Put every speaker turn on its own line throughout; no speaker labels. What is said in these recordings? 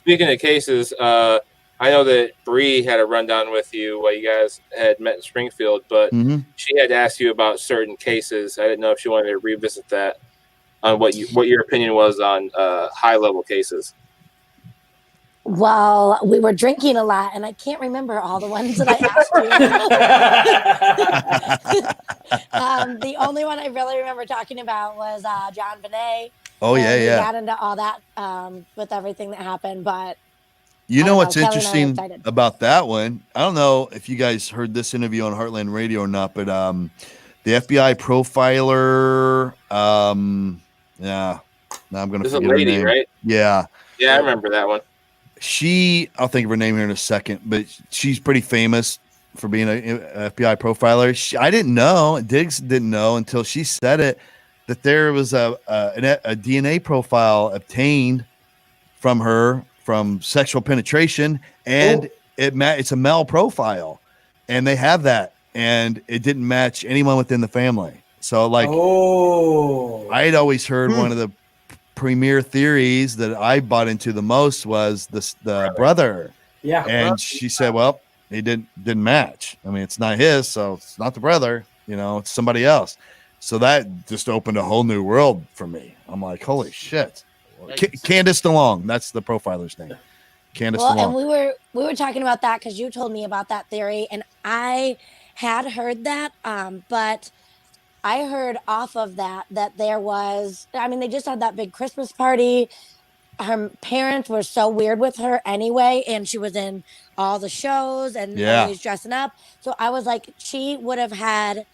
speaking of cases, I know that Bree had a rundown with you while you guys had met in Springfield, but she had asked you about certain cases. I didn't know if she wanted to revisit that on what your opinion was on high level cases.
Well, we were drinking a lot, and I can't remember all the ones that I asked you. The only one I really remember talking about was Jon Bonnet.
Oh, yeah,
We
yeah.
got into all that with everything that happened, but
you know what's
Kelly
interesting about that one? I don't know if you guys heard this interview on Heartland Radio or not, but the FBI profiler, yeah, now I'm going to forget her name.
Right?
Yeah.
Yeah, I remember that one.
I'll think of her name here in a second, but she's pretty famous for being an FBI profiler. I didn't know, Diggs didn't know until she said it, that there was a DNA profile obtained from her from sexual penetration, and it's a male profile, and they have that, and it didn't match anyone within the family. So, like, I had always heard one of the premier theories that I bought into the most was the brother.
Yeah.
And she said, well, he didn't match. I mean, it's not his, so it's not the brother, it's somebody else. So that just opened a whole new world for me. I'm like, holy shit. Candace DeLong, that's the profiler's name. Candace DeLong.
And we were talking about that because you told me about that theory, and I had heard that, but I heard off of that there was, they just had that big Christmas party. Her parents were so weird with her anyway, and she was in all the shows and always dressing up. So I was like, she would have had,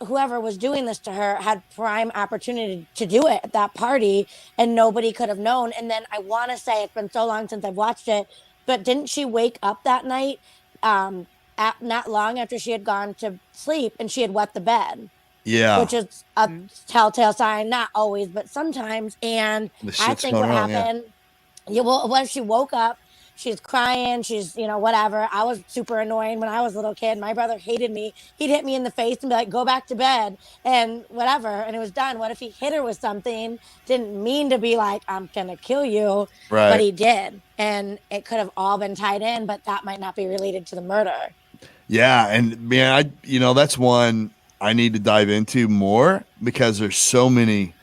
whoever was doing this to her had prime opportunity to do it at that party, and nobody could have known. And then I want to say, it's been so long since I've watched it, but didn't she wake up that night not long after she had gone to sleep, and she had wet the bed?
Yeah.
Which is a telltale sign, not always, but sometimes. And I think what happened, when she woke up, she's crying, she's, whatever. I was super annoying when I was a little kid. My brother hated me. He'd hit me in the face and be like, go back to bed and whatever. And it was done. What if he hit her with something? Didn't mean to be like, I'm going to kill you.
Right.
But he did. And it could have all been tied in, but that might not be related to the murder.
Yeah. And man, that's one I need to dive into more because there's so many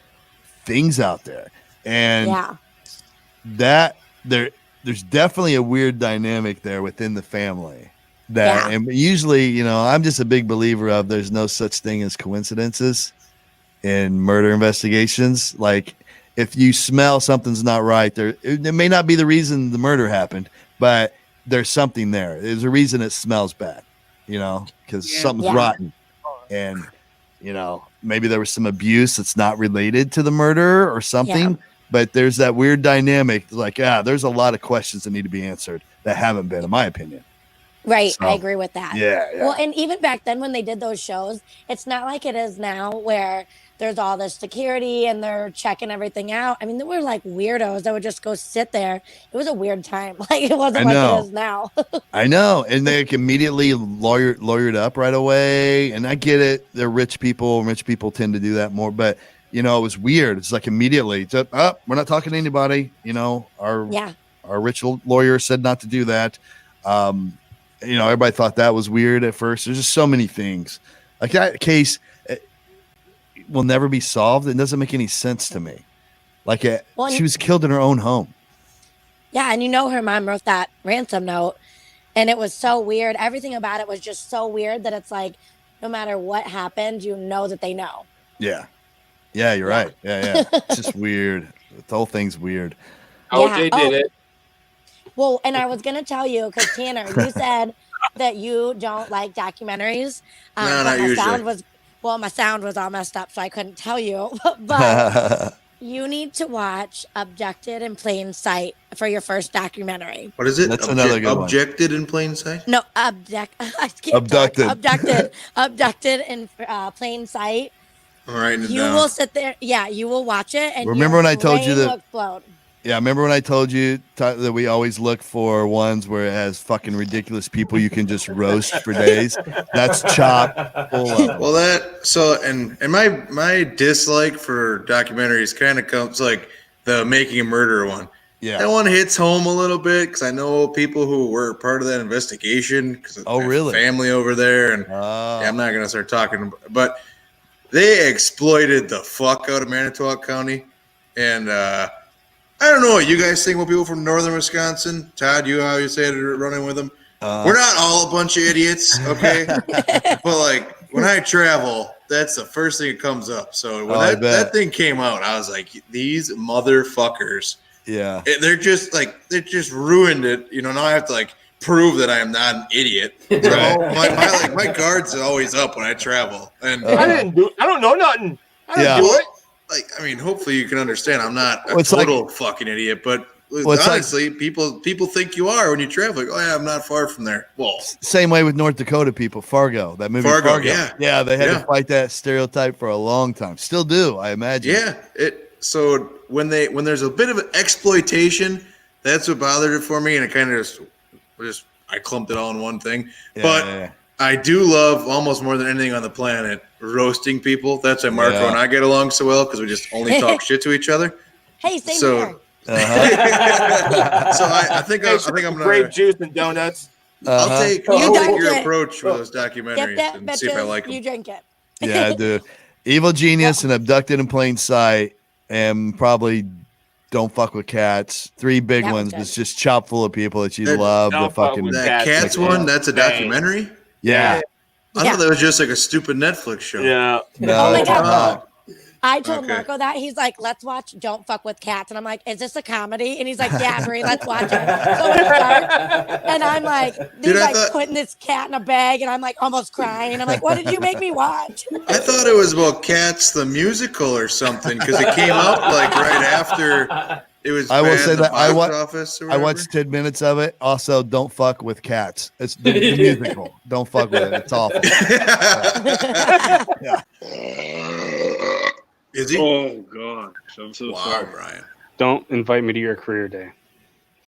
things out there. And there's definitely a weird dynamic there within the family and usually, I'm just a big believer of there's no such thing as coincidences in murder investigations. Like, if you smell something's not right, it may not be the reason the murder happened, but there's something there. There's a reason it smells bad, because something's rotten. And, maybe there was some abuse that's not related to the murder or something. Yeah. But there's that weird dynamic, like, there's a lot of questions that need to be answered that haven't been, in my opinion.
Right. So, I agree with that.
Yeah.
Well, and even back then when they did those shows, it's not like it is now where there's all this security and they're checking everything out. There were like weirdos that would just go sit there. It was a weird time. Like, it wasn't like it is now.
I know. And they immediately lawyered up right away. And I get it. They're rich people. Rich people tend to do that more. But it was weird. It's like immediately, we're not talking to anybody. Our rich lawyer said not to do that. Everybody thought that was weird at first. There's just so many things. Like, that case will never be solved. It doesn't make any sense to me. Like, she was killed in her own home.
Yeah, and her mom wrote that ransom note, and it was so weird. Everything about it was just so weird that it's like, no matter what happened, that they know.
Yeah. Yeah, you're right. Yeah. It's just weird. The whole thing's weird.
OJ did it.
Well, and I was going to tell you, because Tanner, you said that you don't like documentaries.
No, not usually.
My sound was all messed up, so I couldn't tell you. But you need to watch Abducted in Plain Sight for your first documentary.
What is it?
That's another good one.
Objected in Plain Sight?
No, Abducted. Abducted in Plain Sight.
All right.
You will sit there. Yeah, you will watch it. And
remember when I told you that?
Explode.
Yeah, remember when I told you that we always look for ones where it has fucking ridiculous people you can just roast for days? That's chock full of.
Well, and my dislike for documentaries kind of comes like the Making a Murderer one.
Yeah.
That one hits home a little bit because I know people who were part of that investigation. Because
really?
Family over there, and yeah, I'm not gonna start talking, but they exploited the fuck out of Manitowoc County, and I don't know what you guys think about people from northern Wisconsin. Todd, you obviously had running with them. We're not all a bunch of idiots, okay? But like when I travel, that's the first thing that comes up. So when that thing came out, I was like, these motherfuckers.
Yeah.
They're just ruined it. You know, now I have to like prove that I am not an idiot. So my guard's always up when I travel. And
I don't know nothing. I didn't do it.
Like, I mean, hopefully you can understand I'm not a total fucking idiot, but honestly, people think you are when you travel. Like, oh yeah, I'm not far from there. Well,
same way with North Dakota people. Fargo, that movie. Fargo. Yeah, they had to fight that stereotype for a long time. Still do, I imagine.
Yeah. So when there's a bit of exploitation, that's what bothered it for me, and it kind of just I clumped it all in one thing. I do love almost more than anything on the planet roasting people. That's why Marco and I get along so well because we just only talk shit to each other.
Hey, same here.
So I think I'm gonna
grape juice and donuts.
I'll take your approach for those documentaries and see if I like them.
You drink it.
Yeah, dude. Evil Genius and Abducted in Plain Sight, and probably Don't Fuck with Cats. 3 big ones. It's just chock full of people that you love. The fucking
that Cats one. That's a documentary.
Yeah.
I thought that was just like a stupid Netflix show.
Yeah.
No, oh my God. I told Marco that. He's like, let's watch Don't Fuck with Cats. And I'm like, is this a comedy? And he's like, yeah, Bree, let's watch it. So it starts, and I'm like, putting this cat in a bag, and I'm like almost crying. I'm like, what did you make me watch?
I thought it was about Cats the musical or something because it came out like right after it was.
I will say that I
watched
10 minutes of it. Also, Don't Fuck with Cats. It's the musical. Don't fuck with it. It's awful. Yeah.
Is he?
Oh God, I'm so sorry,
Brian.
Don't invite me to your career day.